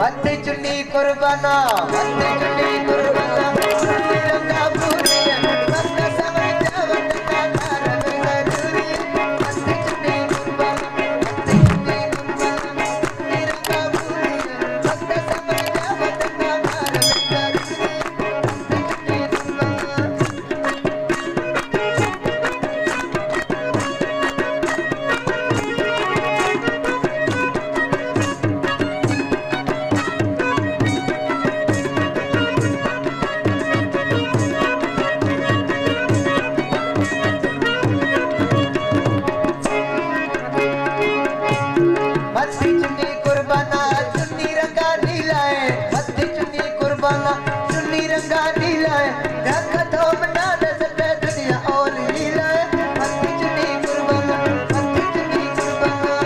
मत्थे चुन्नी कुर्बाना मत्थे चुन्नी कुर्बाना चुन्नी रंगा पूरी वक्त समय जावत का कारण जरूरी मत्थे चुन्नी कुर्बाना मत्थे चुन्नी कुर्बाना चुन्नी रंगा पूरी वक्त समय जावत का कारण जरूरी मत्थे चुन्नी कुर्बाना मत्थे चुन्नी कुर्बाना चुन्नी रंगा नीला है मत्थे चुन्नी कुर्बाना चुन्नी रंगा नीला है रंग तो मना सकते दुनिया और लीला है मत्थे चुन्नी कुर्बाना मत्थे चुन्नी कुर्बाना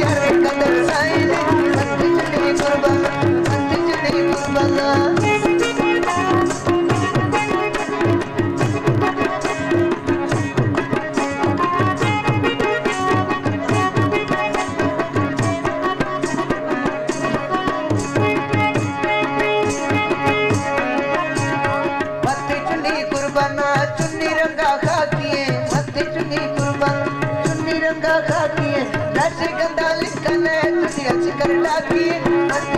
यार कदर साइले मत्थे चुन्नी कुर्बाना मत्थे चुन्नी कुर्बाना मत्थे चुन्नी कुर्बाना चुन्नी रंगा खाकिए मत्थे चुन्नी कुर्बाना चुन्नी रंगा खाकिए रश गंदा लिखने तुझे अच्छी कर लागिए